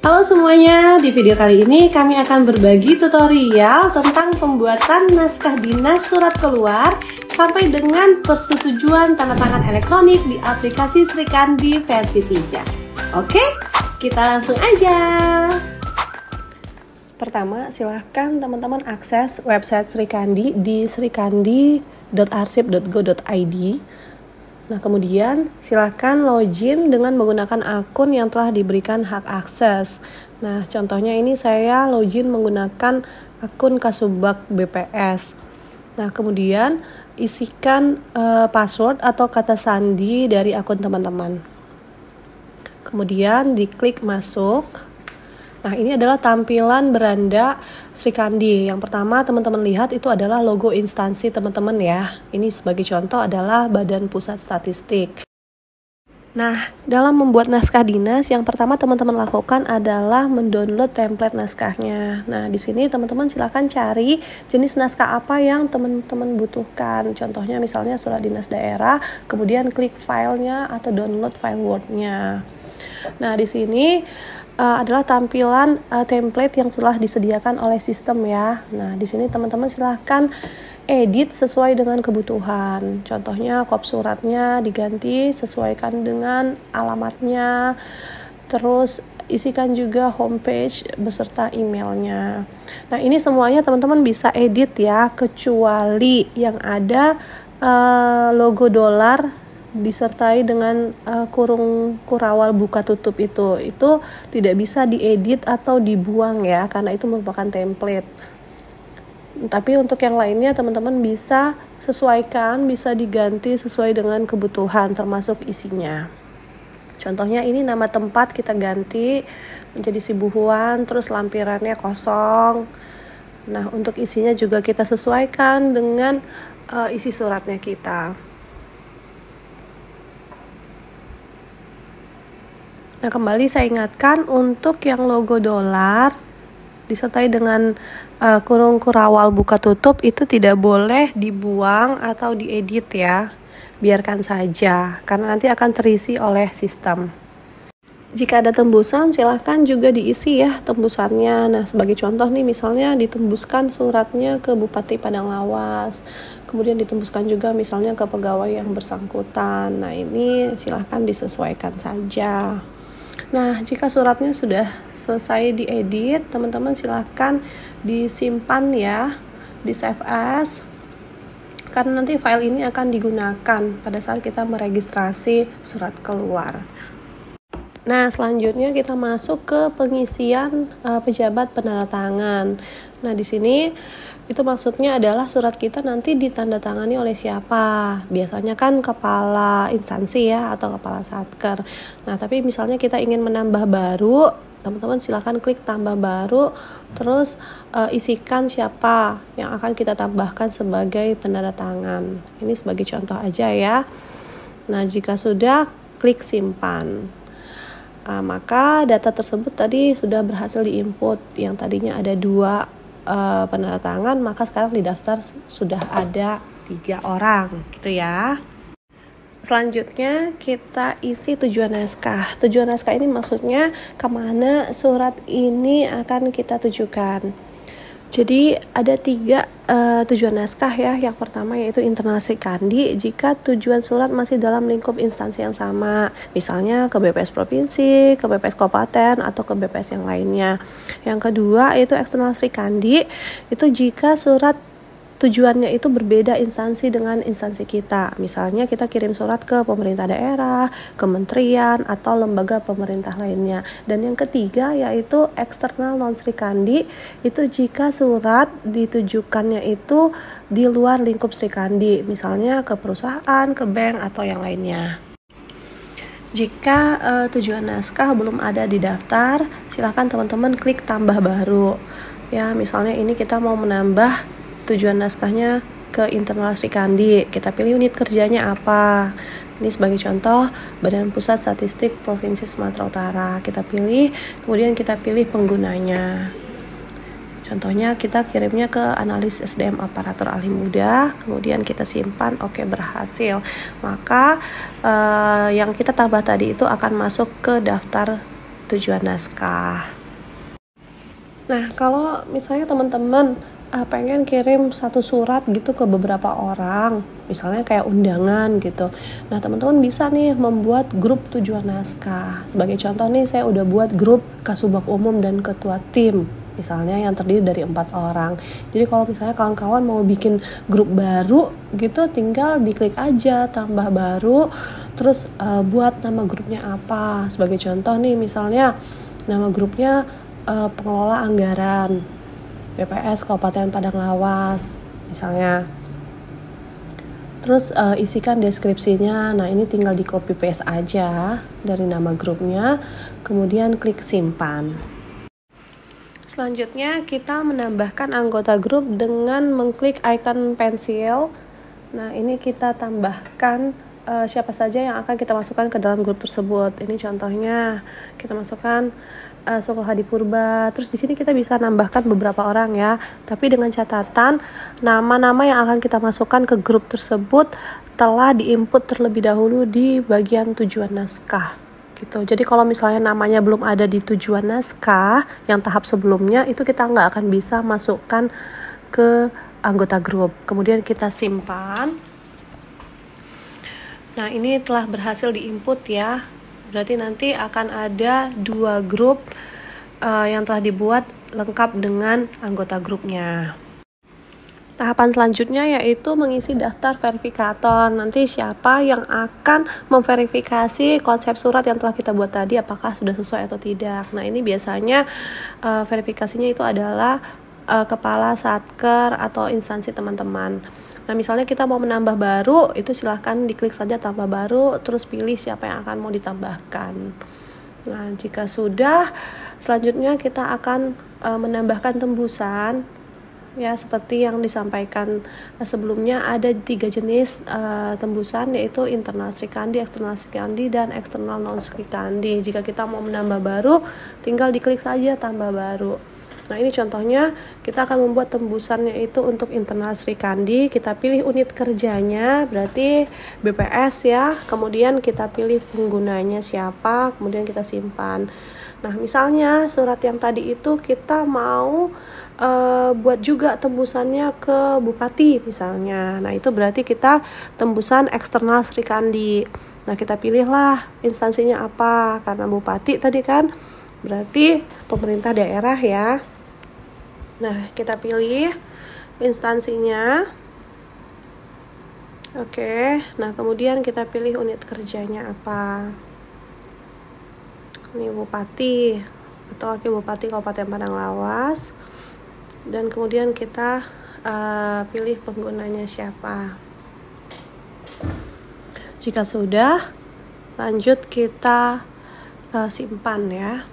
Halo semuanya, di video kali ini kami akan berbagi tutorial tentang pembuatan naskah dinas surat keluar sampai dengan persetujuan tanda tangan elektronik di aplikasi Srikandi versi 3. Oke, kita langsung aja. Pertama, silahkan teman-teman akses website Srikandi di srikandi.arsip.go.id. Nah, kemudian silakan login dengan menggunakan akun yang telah diberikan hak akses. Nah, contohnya ini saya login menggunakan akun Kasubag BPS. Nah, kemudian isikan password atau kata sandi dari akun teman-teman. Kemudian diklik masuk. Nah, ini adalah tampilan beranda Srikandi. Yang pertama teman-teman lihat itu adalah logo instansi teman-teman ya. Ini sebagai contoh adalah Badan Pusat Statistik. Nah, dalam membuat naskah dinas, yang pertama teman-teman lakukan adalah mendownload template naskahnya. Nah, di sini teman-teman silakan cari jenis naskah apa yang teman-teman butuhkan. Contohnya misalnya surat dinas daerah, kemudian klik filenya atau download file Word-nya. Nah, di sini adalah tampilan template yang telah disediakan oleh sistem ya. Nah, di sini teman-teman silahkan edit sesuai dengan kebutuhan. Contohnya kop suratnya diganti, sesuaikan dengan alamatnya. Terus isikan juga homepage beserta emailnya. Nah, ini semuanya teman-teman bisa edit ya, kecuali yang ada logo dolar disertai dengan kurung kurawal buka tutup itu tidak bisa diedit atau dibuang ya, karena itu merupakan template. Tapi untuk yang lainnya teman-teman bisa sesuaikan, bisa diganti sesuai dengan kebutuhan termasuk isinya. Contohnya ini nama tempat kita ganti menjadi Sibuhuan, terus lampirannya kosong. Nah, untuk isinya juga kita sesuaikan dengan isi suratnya kita. Nah, kembali saya ingatkan untuk yang logo dolar disertai dengan kurung kurawal buka tutup itu tidak boleh dibuang atau diedit ya. Biarkan saja, karena nanti akan terisi oleh sistem. Jika ada tembusan, silahkan juga diisi ya tembusannya. Nah, sebagai contoh nih, misalnya ditembuskan suratnya ke Bupati Padang Lawas, kemudian ditembuskan juga misalnya ke pegawai yang bersangkutan. Nah, ini silahkan disesuaikan saja. Nah, jika suratnya sudah selesai diedit, teman-teman silahkan disimpan ya, di save as, karena nanti file ini akan digunakan pada saat kita meregistrasi surat keluar. Nah, selanjutnya kita masuk ke pengisian pejabat penandatangan. Nah, di sini itu maksudnya adalah surat kita nanti ditandatangani oleh siapa. Biasanya kan kepala instansi ya, atau kepala satker. Nah, tapi misalnya kita ingin menambah baru, teman-teman silakan klik tambah baru, terus isikan siapa yang akan kita tambahkan sebagai penandatangan. Ini sebagai contoh aja ya. Nah, jika sudah, klik simpan. Maka data tersebut tadi sudah berhasil diinput. Yang tadinya ada 2 penandatangan, maka sekarang di daftar sudah ada 3 orang gitu ya. Selanjutnya kita isi tujuan naskah. Tujuan naskah ini maksudnya kemana surat ini akan kita tujukan. Jadi ada 3 tujuan naskah ya. Yang pertama yaitu internal Srikandi jika tujuan surat masih dalam lingkup instansi yang sama, misalnya ke BPS Provinsi, ke BPS Kabupaten, atau ke BPS yang lainnya. Yang kedua yaitu eksternal Srikandi, itu jika surat tujuannya itu berbeda instansi dengan instansi kita. Misalnya kita kirim surat ke pemerintah daerah, kementerian, atau lembaga pemerintah lainnya. Dan yang ketiga yaitu eksternal non Srikandi, itu jika surat ditujukannya itu di luar lingkup Srikandi, misalnya ke perusahaan, ke bank, atau yang lainnya. Jika tujuan naskah belum ada di daftar, silakan teman-teman klik tambah baru. Ya, misalnya ini kita mau menambah tujuan naskahnya ke internal Srikandi, kita pilih unit kerjanya apa. Ini sebagai contoh Badan Pusat Statistik Provinsi Sumatera Utara. Kita pilih, kemudian kita pilih penggunanya. Contohnya kita kirimnya ke analis SDM aparatur ahli muda, kemudian kita simpan, oke, berhasil. Maka yang kita tambah tadi itu akan masuk ke daftar tujuan naskah. Nah, kalau misalnya teman-teman pengen kirim satu surat gitu ke beberapa orang, misalnya kayak undangan gitu. Nah, teman-teman bisa nih membuat grup tujuan naskah. Sebagai contoh nih, saya udah buat grup Kasubag Umum dan ketua tim, misalnya yang terdiri dari 4 orang. Jadi kalau misalnya kawan-kawan mau bikin grup baru gitu, tinggal diklik aja tambah baru, terus buat nama grupnya apa. Sebagai contoh nih, misalnya nama grupnya pengelola anggaran BPS Kabupaten Padang Lawas misalnya. Terus isikan deskripsinya. Nah, ini tinggal di copy paste aja dari nama grupnya, kemudian klik simpan. Selanjutnya kita menambahkan anggota grup dengan mengklik icon pensil. Nah, ini kita tambahkan siapa saja yang akan kita masukkan ke dalam grup tersebut. Ini contohnya kita masukkan Soko Hadi Purba. Terus di sini kita bisa nambahkan beberapa orang ya, tapi dengan catatan nama-nama yang akan kita masukkan ke grup tersebut telah diinput terlebih dahulu di bagian tujuan naskah gitu. Jadi kalau misalnya namanya belum ada di tujuan naskah yang tahap sebelumnya, itu kita nggak akan bisa masukkan ke anggota grup. Kemudian kita simpan. Nah, ini telah berhasil diinput ya. Berarti nanti akan ada 2 grup yang telah dibuat lengkap dengan anggota grupnya. Tahapan selanjutnya yaitu mengisi daftar verifikator. Nanti siapa yang akan memverifikasi konsep surat yang telah kita buat tadi, apakah sudah sesuai atau tidak. Nah, ini biasanya verifikasinya itu adalah kepala satker atau instansi teman-teman. Nah, misalnya kita mau menambah baru, itu silahkan diklik saja tambah baru, terus pilih siapa yang akan mau ditambahkan. Nah, jika sudah, selanjutnya kita akan menambahkan tembusan. Ya, seperti yang disampaikan sebelumnya, ada 3 jenis tembusan, yaitu internal Sri Kandi, eksternal Sri Kandi, dan eksternal non Sri Kandi. Jika kita mau menambah baru, tinggal diklik saja tambah baru. Nah, ini contohnya kita akan membuat tembusannya itu untuk internal Sri Kandi. Kita pilih unit kerjanya, berarti BPS ya. Kemudian kita pilih penggunanya siapa, kemudian kita simpan. Nah, misalnya surat yang tadi itu kita mau buat juga tembusannya ke Bupati misalnya. Nah, itu berarti kita tembusan eksternal Sri Kandi. Nah, kita pilihlah instansinya apa, karena Bupati tadi kan berarti pemerintah daerah ya. Nah, kita pilih instansinya. Oke, nah kemudian kita pilih unit kerjanya apa. Ini Bupati atau Wakil Bupati Kabupaten Padang Lawas. Dan kemudian kita pilih penggunanya siapa. Jika sudah, lanjut kita simpan ya.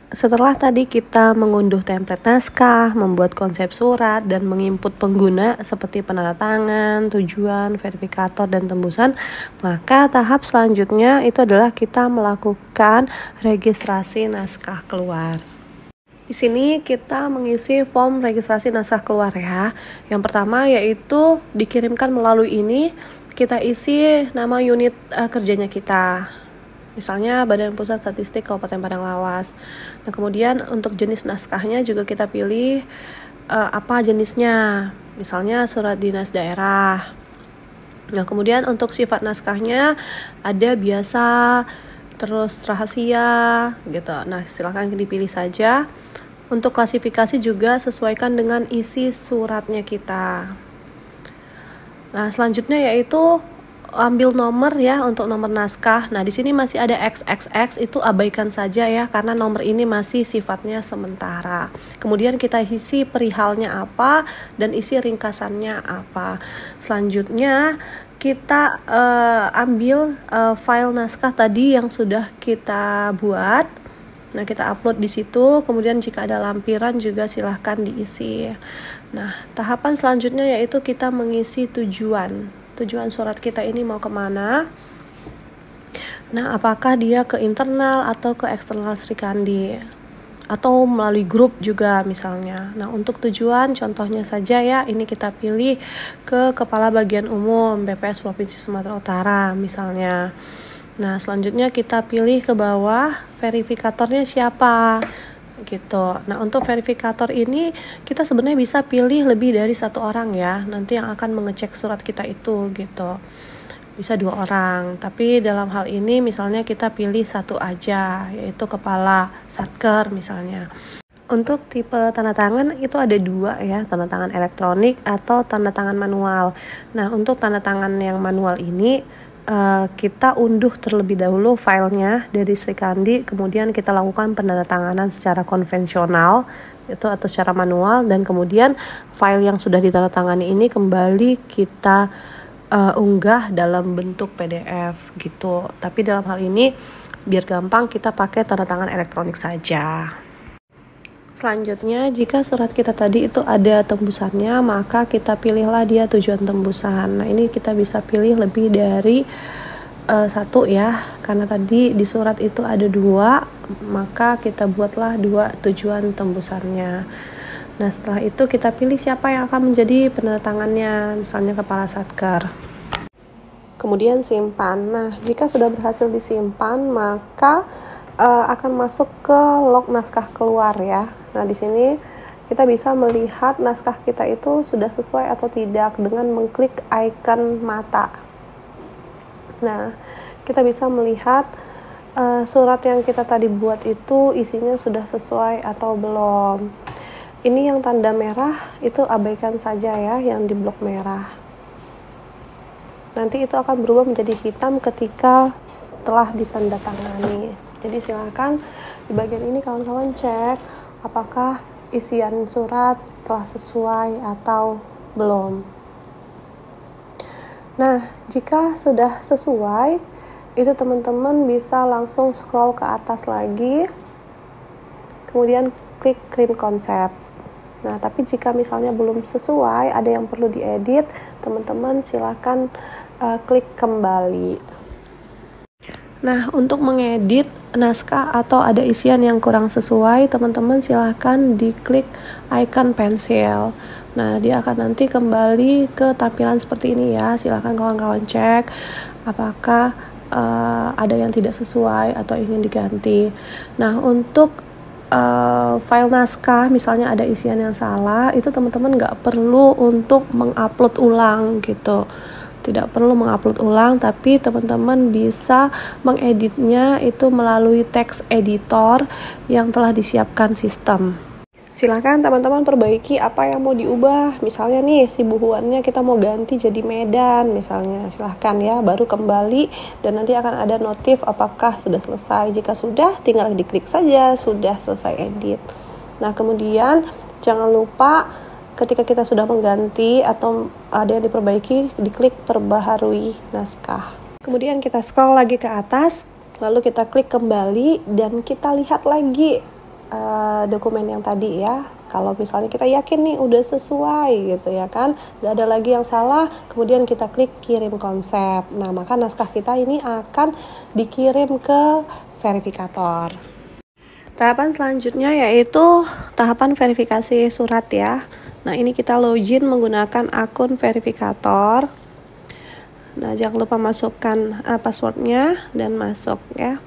Setelah tadi kita mengunduh template naskah, membuat konsep surat, dan menginput pengguna seperti penanda tangan, tujuan, verifikator, dan tembusan, maka tahap selanjutnya itu adalah kita melakukan registrasi naskah keluar. Di sini kita mengisi form registrasi naskah keluar ya. Yang pertama yaitu dikirimkan melalui ini, kita isi nama unit kerjanya kita. Misalnya Badan Pusat Statistik Kabupaten Padang Lawas. Nah, kemudian untuk jenis naskahnya juga kita pilih apa jenisnya. Misalnya surat dinas daerah. Nah, kemudian untuk sifat naskahnya ada biasa, terus rahasia gitu. Nah, silakan dipilih saja. Untuk klasifikasi juga sesuaikan dengan isi suratnya kita. Nah, selanjutnya yaitu ambil nomor ya untuk nomor naskah. Nah, di sini masih ada XXX, itu abaikan saja ya karena nomor ini masih sifatnya sementara. Kemudian kita isi perihalnya apa dan isi ringkasannya apa. Selanjutnya kita ambil file naskah tadi yang sudah kita buat. Nah, kita upload di situ. Kemudian jika ada lampiran juga silahkan diisi. Nah, tahapan selanjutnya yaitu kita mengisi tujuan surat kita ini mau kemana. Nah, apakah dia ke internal atau ke eksternal Sri Kandi, atau melalui grup juga misalnya. Nah, untuk tujuan contohnya saja ya, ini kita pilih ke Kepala Bagian Umum BPS Provinsi Sumatera Utara misalnya. Nah, selanjutnya kita pilih ke bawah verifikatornya siapa gitu. Nah, untuk verifikator ini kita sebenarnya bisa pilih lebih dari satu orang ya, nanti yang akan mengecek surat kita itu gitu. Bisa 2 orang, tapi dalam hal ini misalnya kita pilih satu aja, yaitu kepala satker misalnya. Untuk tipe tanda tangan itu ada 2 ya, tanda tangan elektronik atau tanda tangan manual. Nah, untuk tanda tangan yang manual ini kita unduh terlebih dahulu filenya dari Srikandi, kemudian kita lakukan penandatanganan secara konvensional itu atau secara manual, dan kemudian file yang sudah ditandatangani ini kembali kita unggah dalam bentuk PDF gitu. Tapi dalam hal ini biar gampang kita pakai tanda tangan elektronik saja. Selanjutnya, jika surat kita tadi itu ada tembusannya, maka kita pilihlah dia tujuan tembusan. Nah, ini kita bisa pilih lebih dari 1 ya, karena tadi di surat itu ada 2, maka kita buatlah 2 tujuan tembusannya. Nah, setelah itu kita pilih siapa yang akan menjadi penandatangannya, misalnya kepala satker. Kemudian simpan. Nah, jika sudah berhasil disimpan, maka akan masuk ke log naskah keluar ya. Nah, di sini kita bisa melihat naskah kita itu sudah sesuai atau tidak dengan mengklik icon mata. Nah, kita bisa melihat surat yang kita tadi buat itu isinya sudah sesuai atau belum. Ini yang tanda merah itu abaikan saja ya, yang di blok merah. Nanti itu akan berubah menjadi hitam ketika telah ditandatangani. Jadi silakan di bagian ini kawan-kawan cek apakah isian surat telah sesuai atau belum. Nah, jika sudah sesuai, itu teman-teman bisa langsung scroll ke atas lagi, kemudian klik kirim konsep. Nah, tapi jika misalnya belum sesuai, ada yang perlu diedit, teman-teman silakan klik kembali. Nah, untuk mengedit naskah atau ada isian yang kurang sesuai, teman-teman silahkan diklik icon pensil. Nah, dia akan nanti kembali ke tampilan seperti ini ya. Silahkan kawan-kawan cek apakah ada yang tidak sesuai atau ingin diganti. Nah, untuk file naskah, misalnya ada isian yang salah, itu teman-teman nggak perlu untuk mengupload ulang gitu. Tidak perlu mengupload ulang, tapi teman-teman bisa mengeditnya itu melalui text editor yang telah disiapkan sistem. Silahkan teman-teman perbaiki apa yang mau diubah. Misalnya nih, si buhuannya kita mau ganti jadi Medan misalnya. Silahkan ya, baru kembali dan nanti akan ada notif apakah sudah selesai. Jika sudah, tinggal diklik saja, sudah selesai edit. Nah, kemudian jangan lupa ketika kita sudah mengganti atau ada yang diperbaiki, diklik perbaharui naskah. Kemudian kita scroll lagi ke atas, lalu kita klik kembali dan kita lihat lagi dokumen yang tadi ya. Kalau misalnya kita yakin nih udah sesuai gitu ya kan, gak ada lagi yang salah, kemudian kita klik kirim konsep. Nah, maka naskah kita ini akan dikirim ke verifikator. Tahapan selanjutnya yaitu tahapan verifikasi surat ya. Nah, ini kita login menggunakan akun verifikator. Nah, jangan lupa masukkan passwordnya dan masuk ya.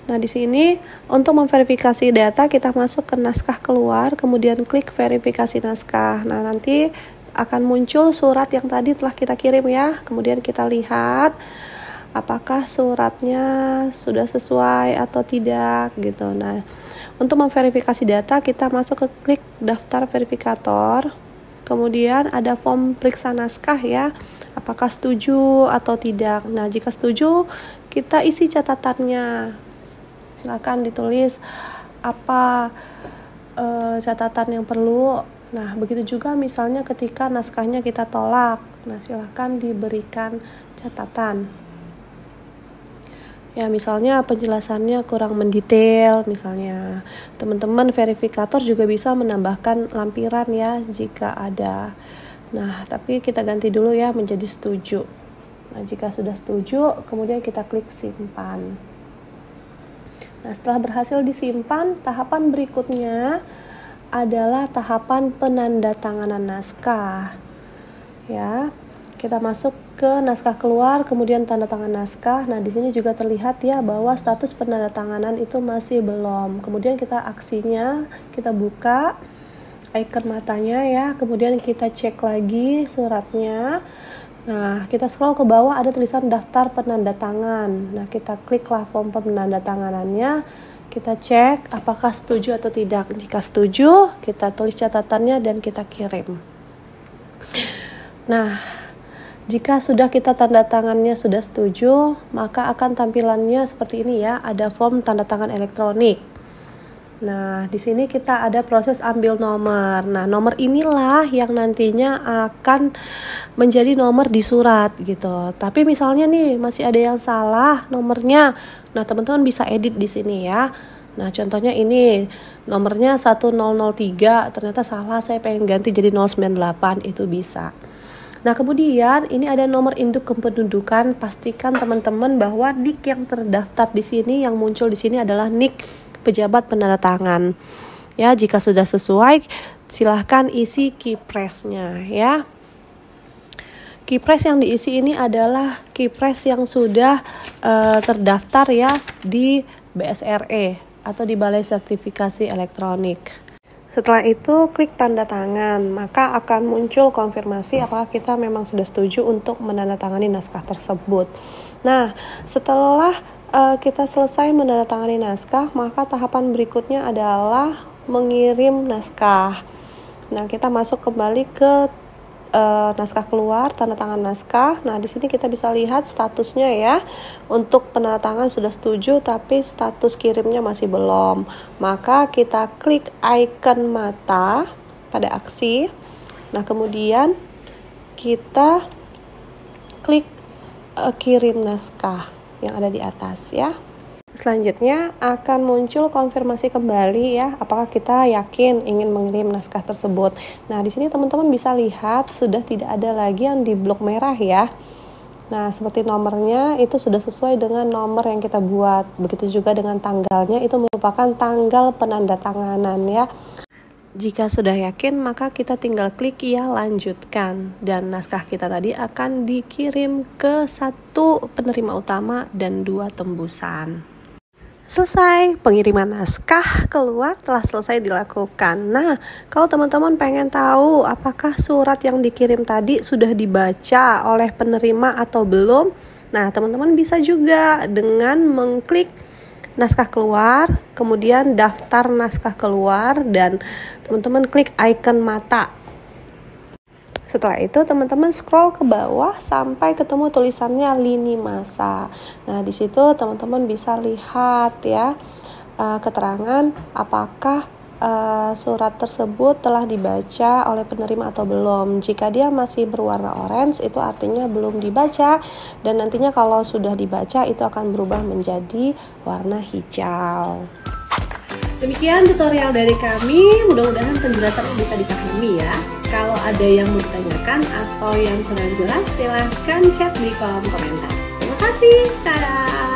Nah, di sini untuk memverifikasi data kita masuk ke naskah keluar, kemudian klik verifikasi naskah. Nah, nanti akan muncul surat yang tadi telah kita kirim ya. Kemudian kita lihat apakah suratnya sudah sesuai atau tidak gitu. Nah, untuk memverifikasi data kita masuk ke klik daftar verifikator. Kemudian ada form periksa naskah ya. Apakah setuju atau tidak. Nah, jika setuju kita isi catatannya. Silakan ditulis apa catatan yang perlu. Nah, begitu juga misalnya ketika naskahnya kita tolak. Nah, silakan diberikan catatan. Ya, misalnya penjelasannya kurang mendetail, misalnya teman-teman verifikator juga bisa menambahkan lampiran ya jika ada. Nah, tapi kita ganti dulu ya menjadi setuju. Nah, jika sudah setuju, kemudian kita klik simpan. Nah, setelah berhasil disimpan, tahapan berikutnya adalah tahapan penandatanganan naskah. Ya, kita masuk ke naskah keluar, kemudian tanda tangan naskah. Nah, di sini juga terlihat ya bahwa status penandatanganan itu masih belum. Kemudian kita aksinya, kita buka icon matanya ya, kemudian kita cek lagi suratnya. Nah, kita scroll ke bawah ada tulisan daftar penandatangan. Nah, kita kliklah form penandatanganannya. Kita cek apakah setuju atau tidak. Jika setuju, kita tulis catatannya dan kita kirim. Nah, jika sudah kita tanda tangannya sudah setuju, maka akan tampilannya seperti ini ya, ada form tanda tangan elektronik. Nah, di sini kita ada proses ambil nomor. Nah, nomor inilah yang nantinya akan menjadi nomor di surat gitu. Tapi misalnya nih masih ada yang salah nomornya. Nah, teman-teman bisa edit di sini ya. Nah, contohnya ini nomornya 1003, ternyata salah, saya pengen ganti jadi 098, itu bisa. Nah, kemudian ini ada nomor induk kependudukan. Pastikan teman-teman bahwa NIK yang terdaftar di sini, yang muncul di sini adalah NIK pejabat penandatangan. Ya, jika sudah sesuai, silahkan isi keypress-nya ya. Keypress yang diisi ini adalah keypress yang sudah terdaftar ya di BSRE atau di Balai Sertifikasi Elektronik. Setelah itu klik tanda tangan, maka akan muncul konfirmasi apakah kita memang sudah setuju untuk menandatangani naskah tersebut. Nah, setelah kita selesai menandatangani naskah, maka tahapan berikutnya adalah mengirim naskah. Nah, kita masuk kembali ke naskah keluar, tanda tangan naskah. Nah, di sini kita bisa lihat statusnya ya. Untuk penandatangan sudah setuju, tapi status kirimnya masih belum. Maka kita klik icon mata pada aksi. Nah, kemudian kita klik kirim naskah yang ada di atas ya. Selanjutnya akan muncul konfirmasi kembali ya, apakah kita yakin ingin mengirim naskah tersebut. Nah, di sini teman-teman bisa lihat sudah tidak ada lagi yang di blok merah ya. Nah, seperti nomornya itu sudah sesuai dengan nomor yang kita buat. Begitu juga dengan tanggalnya, itu merupakan tanggal penandatanganan ya. Jika sudah yakin, maka kita tinggal klik ya lanjutkan, dan naskah kita tadi akan dikirim ke 1 penerima utama dan 2 tembusan. Selesai, pengiriman naskah keluar telah selesai dilakukan. Nah, kalau teman-teman pengen tahu apakah surat yang dikirim tadi sudah dibaca oleh penerima atau belum, nah teman-teman bisa juga dengan mengklik naskah keluar, kemudian daftar naskah keluar, dan teman-teman klik icon mata. Setelah itu teman-teman scroll ke bawah sampai ketemu tulisannya lini masa. Nah, di situ teman-teman bisa lihat ya keterangan apakah surat tersebut telah dibaca oleh penerima atau belum. Jika dia masih berwarna orange, itu artinya belum dibaca, dan nantinya kalau sudah dibaca itu akan berubah menjadi warna hijau. Demikian tutorial dari kami, mudah-mudahan penjelasan bisa dipahami ya. Kalau ada yang mau ditanyakan atau yang kurang jelas, silahkan chat di kolom komentar. Terima kasih, dadah!